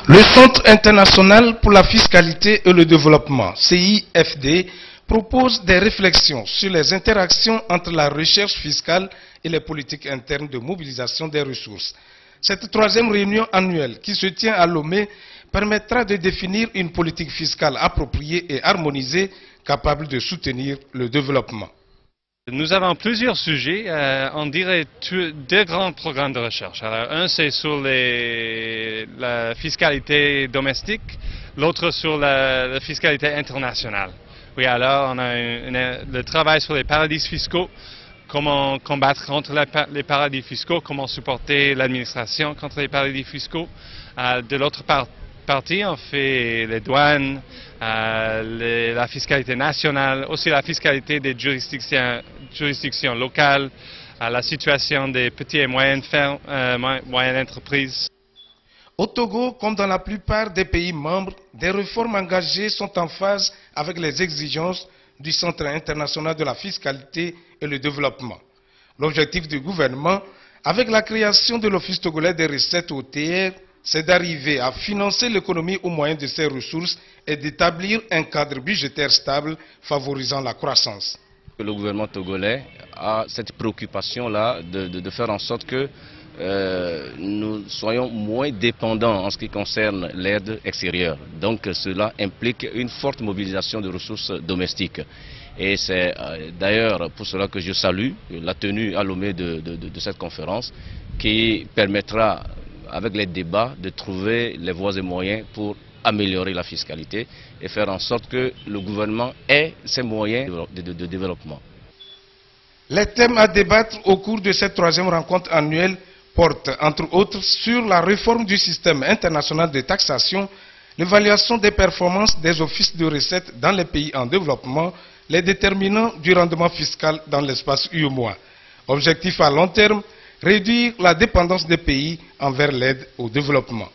Le Centre international pour la fiscalité et le développement, CIFD, propose des réflexions sur les interactions entre la recherche fiscale et les politiques internes de mobilisation des ressources. Cette troisième réunion annuelle qui se tient à Lomé permettra de définir une politique fiscale appropriée et harmonisée capable de soutenir le développement. Nous avons plusieurs sujets, on dirait deux grands programmes de recherche. Alors, un c'est sur la fiscalité domestique, l'autre sur la fiscalité internationale. Oui, alors on a le travail sur les paradis fiscaux, comment combattre contre les paradis fiscaux, comment supporter l'administration contre les paradis fiscaux. De l'autre partie, on fait les douanes, la fiscalité nationale, aussi la fiscalité des juridictions locales, la situation des petites et moyennes entreprises. Au Togo, comme dans la plupart des pays membres, des réformes engagées sont en phase avec les exigences du Centre international de la fiscalité et le développement. L'objectif du gouvernement, avec la création de l'Office togolais des recettes OTR, c'est d'arriver à financer l'économie au moyen de ses ressources et d'établir un cadre budgétaire stable favorisant la croissance. Le gouvernement togolais a cette préoccupation-là de faire en sorte que nous soyons moins dépendants en ce qui concerne l'aide extérieure. Donc cela implique une forte mobilisation de ressources domestiques. Et c'est d'ailleurs pour cela que je salue la tenue à Lomé de cette conférence qui permettra, avec les débats, de trouver les voies et moyens pour améliorer la fiscalité et faire en sorte que le gouvernement ait ses moyens de développement. Les thèmes à débattre au cours de cette troisième rencontre annuelle portent, entre autres, sur la réforme du système international de taxation, l'évaluation des performances des offices de recettes dans les pays en développement, les déterminants du rendement fiscal dans l'espace UEMOA. Objectif à long terme, réduire la dépendance des pays envers l'aide au développement.